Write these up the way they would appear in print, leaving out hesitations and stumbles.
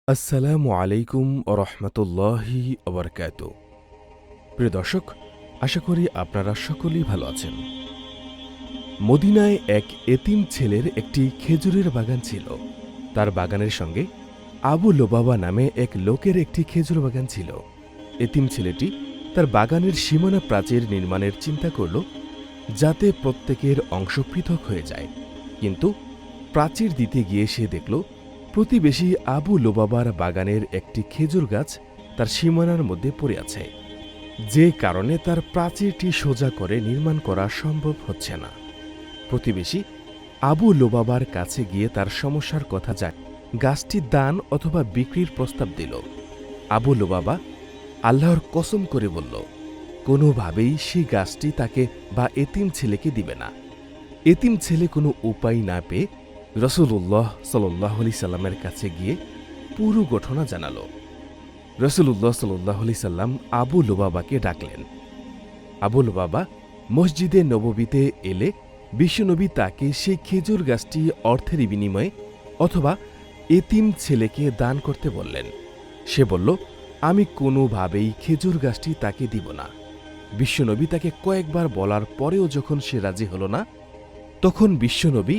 আসসালামু আলাইকুম রহমতুল্লাহি ওবরকাত। প্রিয় দর্শক, আশা করি আপনারা সকলেই ভালো আছেন। মদিনায় এক এতিম ছেলের একটি খেজুরের বাগান ছিল। তার বাগানের সঙ্গে আবু লোবাবা নামে এক লোকের একটি খেজুর বাগান ছিল। এতিম ছেলেটি তার বাগানের সীমানা প্রাচীর নির্মাণের চিন্তা করল, যাতে প্রত্যেকের অংশ পৃথক হয়ে যায়। কিন্তু প্রাচীর দিতে গিয়ে সে দেখল প্রতিবেশী আবু লোবাবার বাগানের একটি খেজুর গাছ তার সীমানার মধ্যে পড়ে আছে, যে কারণে তার প্রাচীরটি সোজা করে নির্মাণ করা সম্ভব হচ্ছে না। প্রতিবেশী আবু লোবাবার কাছে গিয়ে তার সমস্যার কথা যায় গাছটি দান অথবা বিক্রির প্রস্তাব দিল। আবু লোবাবা আল্লাহর কসম করে বলল, কোনোভাবেই সেই গাছটি তাকে বা এতিম ছেলেকে দিবে না। এতিম ছেলে কোনো উপায় না পেয়ে রসুল্লাহ সাল্লাহ আলি সাল্লামের কাছে গিয়ে পুরো ঘটনা জানাল। রসুল্লাহ সাল্লাহ আলি সাল্লাম আবু লোবাবাকে ডাকলেন। আবু লোবাবা মসজিদে নববীতে এলে বিশ্বনবী তাকে সেই খেজুর গাছটি অর্থের বিনিময়ে অথবা এতিম ছেলেকে দান করতে বললেন। সে বলল, আমি কোনোভাবেই খেজুর গাছটি তাকে দিব না। বিশ্বনবী তাকে কয়েকবার বলার পরেও যখন সে রাজি হল না, তখন বিশ্বনবী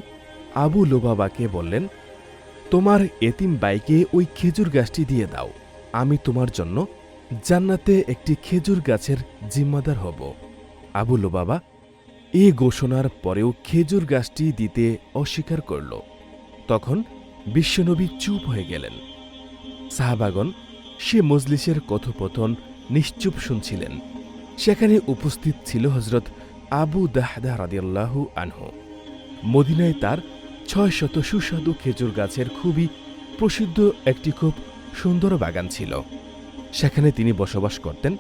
আবু লোবাবাকে বললেন, তোমার এতিম বাইকে ওই খেজুর গাছটি দিয়ে দাও, আমি তোমার জন্য জান্নাতে একটি খেজুর গাছের জিম্মাদার হব। আবু লোবাবা এ ঘোষণার পরেও খেজুর গাছটি দিতে অস্বীকার করল। তখন বিশ্বনবী চুপ হয়ে গেলেন। সাহাবাগণ সে মজলিসের কথোপকথন নিশ্চুপ শুনছিলেন। সেখানে উপস্থিত ছিল হজরত আবু দাহদা রাদিয়াল্লাহু আনহু। মদিনায় তার ৬০০ সুস্বাদু খেজুর গাছের খুবই প্রসিদ্ধ একটি খুব সুন্দর বাগান ছিল। সেখানে তিনি বসবাস করতেন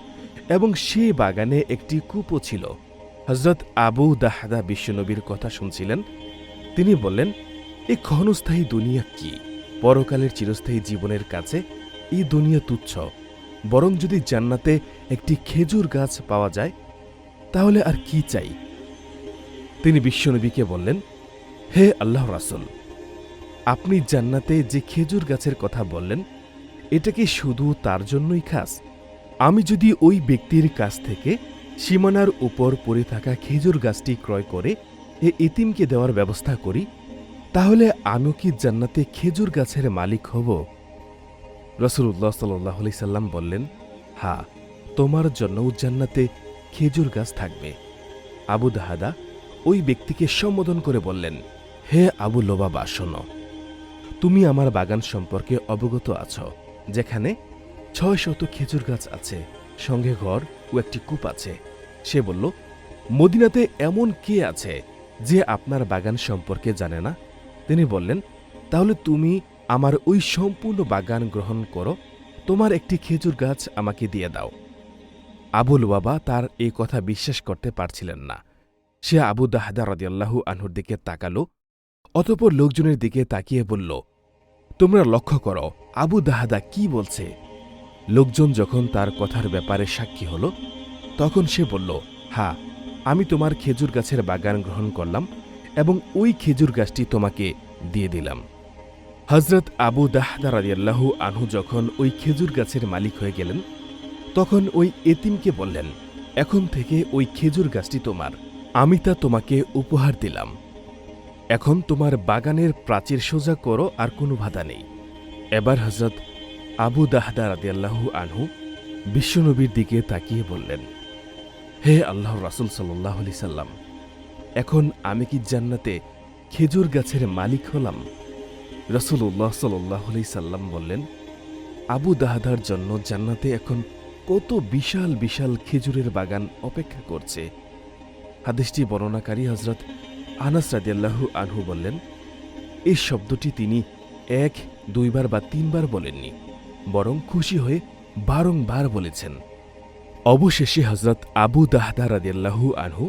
এবং সে বাগানে একটি কূপও ছিল। হজরত আবু দাহদা বিশ্বনবীর কথা শুনছিলেন। তিনি বললেন, এই ক্ষণস্থায়ী দুনিয়া কি? পরকালের চিরস্থায়ী জীবনের কাছে এই দুনিয়া তুচ্ছ। বরং যদি জান্নাতে একটি খেজুর গাছ পাওয়া যায় তাহলে আর কি চাই? তিনি বিশ্বনবীকে বললেন, হে আল্লাহ রাসূল, আপনি জান্নাতে যে খেজুর গাছের কথা বললেন, এটা কি শুধু তার জন্যই খাস? আমি যদি ওই ব্যক্তির কাছ থেকে সীমানার উপর পড়ে থাকা খেজুর গাছটি ক্রয় করে এ এতিমকে দেওয়ার ব্যবস্থা করি, তাহলে আমিও কি জান্নাতে খেজুর গাছের মালিক হব? রাসূলুল্লাহ সাল্লাল্লাহু আলাইহি সাল্লাম বললেন, হ্যাঁ, তোমার জন্যও জান্নাতে খেজুর গাছ থাকবে। আবু দাহদা ওই ব্যক্তিকে সম্বোধন করে বললেন, হে আবু লোবাবা, শোনো, তুমি আমার বাগান সম্পর্কে অবগত আছো, যেখানে ৬০০ খেজুর গাছ আছে, সঙ্গে ঘর ও একটি কূপ আছে। সে বলল, মদিনাতে এমন কে আছে যে আপনার বাগান সম্পর্কে জানে না? তিনি বললেন, তাহলে তুমি আমার ওই সম্পূর্ণ বাগান গ্রহণ করো, তোমার একটি খেজুর গাছ আমাকে দিয়ে দাও। আবু লোবাবা তার এই কথা বিশ্বাস করতে পারছিলেন না। সে আবু দাহদা রাদিয়াল্লাহু আনহুর দিকে তাকালো, অতঃপর লোকজনের দিকে তাকিয়ে বলল, তোমরা লক্ষ্য করো আবু দাহদা কি বলছে। লোকজন যখন তার কথার ব্যাপারে সাক্ষী হল, তখন সে বলল, হ্যাঁ, আমি তোমার খেজুর গাছের বাগান গ্রহণ করলাম এবং ওই খেজুর গাছটি তোমাকে দিয়ে দিলাম। হজরত আবু দাহদা রাদিয়াল্লাহু আনহু যখন ওই খেজুর গাছের মালিক হয়ে গেলেন, তখন ওই এতিমকে বললেন, এখন থেকে ওই খেজুর গাছটি তোমার, আমি তা তোমাকে উপহার দিলাম। এখন তোমার বাগানের প্রাচীর সোজা করো, আর কোনো বাধা নেই। এবার হজরত আবু দাহদা রাদিয়াল্লাহু আনহু বিশ্বনবীর দিকে তাকিয়ে বললেন, হে আল্লাহর রাসূল সাল্লাল্লাহু আলাইহি সাল্লাম, এখন আমি কি জান্নাতে খেজুর গাছের মালিক হলাম? রাসূলুল্লাহ সাল্লাল্লাহু আলাইহি সাল্লাম বললেন, আবু দাহদার জন্য জান্নাতে এখন কত বিশাল বিশাল খেজুরের বাগান অপেক্ষা করছে। হাদিসটি বর্ণনাকারী হজরত আনাস রাদিয়াল্লাহু আনহু বললেন, এই শব্দটি তিনি ১, ২ বার বা ৩ বার বলেননি, বরং খুশি হয়ে বারংবার বলেছেন। অবশেষে হজরত আবু দাহদা রাদিয়াল্লাহু আনহু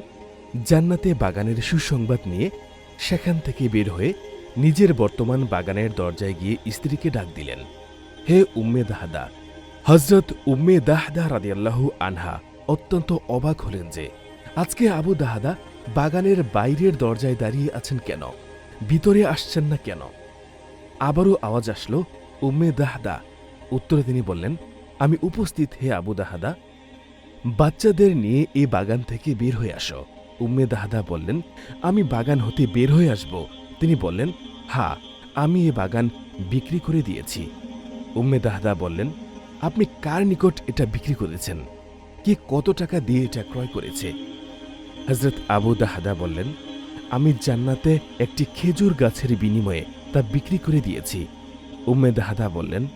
জান্নাতে বাগানের সুসংবাদ নিয়ে সেখান থেকে বের হয়ে নিজের বর্তমান বাগানের দরজায় গিয়ে স্ত্রীকে ডাক দিলেন, হে উম্মে দাহদা। হজরত উম্মে দাহদা রাদিয়াল্লাহু আনহা অত্যন্ত অবাক হলেন যে আজকে আবু দাহদা বাগানের বাইরের দরজায় দাঁড়িয়ে আছেন কেন, ভিতরে আসছেন না কেন? আবারও আওয়াজ আসলো, উম্মে দাহদা উত্তরে তিনি বললেন, আমি উপস্থিত হে আবু দাহদা। বাচ্চাদের নিয়ে এই বাগান থেকে বের হয়ে আসো। উম্মে দাহদা বললেন, আমি বাগান হতে বের হয়ে আসব। তিনি বললেন, হ্যাঁ, আমি এ বাগান বিক্রি করে দিয়েছি। উম্মে দাহদা বললেন, আপনি কার নিকট এটা বিক্রি করেছেন? কে কত টাকা দিয়ে এটা ক্রয় করেছে? হযরত আবু দাহদা বললেন, আমি জান্নাতে একটি খেজুর গাছের বিনিময়ে তা বিক্রি করে দিয়েছি। উম্মে দাহদা বললেন,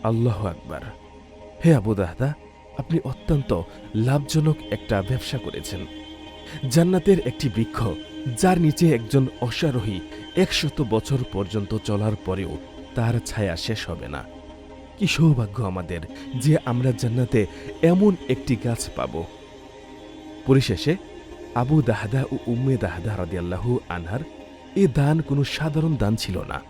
আল্লাহু আকবার। হে আবু দাহদা, আপনি অত্যন্ত লাভজনক একটা ব্যবসা করেছেন। জান্নাতের একটি বৃক্ষ যার নিচে একজন অশ্বারোহী ১০০ বছর পর্যন্ত চলার পরেও তার ছায়া শেষ হবে না। কি সৌভাগ্য আমাদের যে আমরা জান্নাতে এমন একটি গাছ পাব। পরিশেষে আবু দাহদা ও উম্মে দাহদা রাদিয়াল্লাহু আনহার এ দান কোনো সাধারণ দান ছিল না।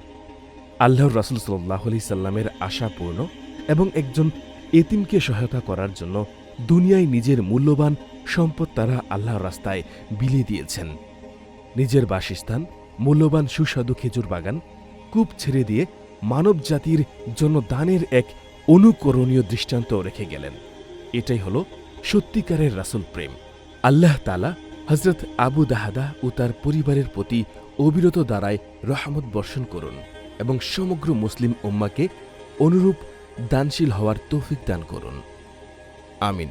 আল্লাহর রাসূল সাল্লাল্লাহু আলাইহি সাল্লামের আশা পূর্ণ এবং একজন এতিমকে সহায়তা করার জন্য দুনিয়ায় নিজের মূল্যবান সম্পদ তারা আল্লাহর রাস্তায় বিলিয়ে দিয়েছেন। নিজের বাসস্থান, মূল্যবান সুস্বাদু খেজুর বাগান, কূপ ছেড়ে দিয়ে মানব জাতির জন্য দানের এক অনুকরণীয় দৃষ্টান্ত রেখে গেলেন। এটাই হল সত্যিকারের রাসূল প্রেম। আল্লাহ তাআলা হযরত আবু দাহদা ও তার পরিবারের প্রতি অবিরত দ্বারায় রহমত বর্ষণ করুন এবং সমগ্র মুসলিম উম্মাকে অনুরূপ দানশীল হওয়ার তৌফিক দান করুন। আমিন।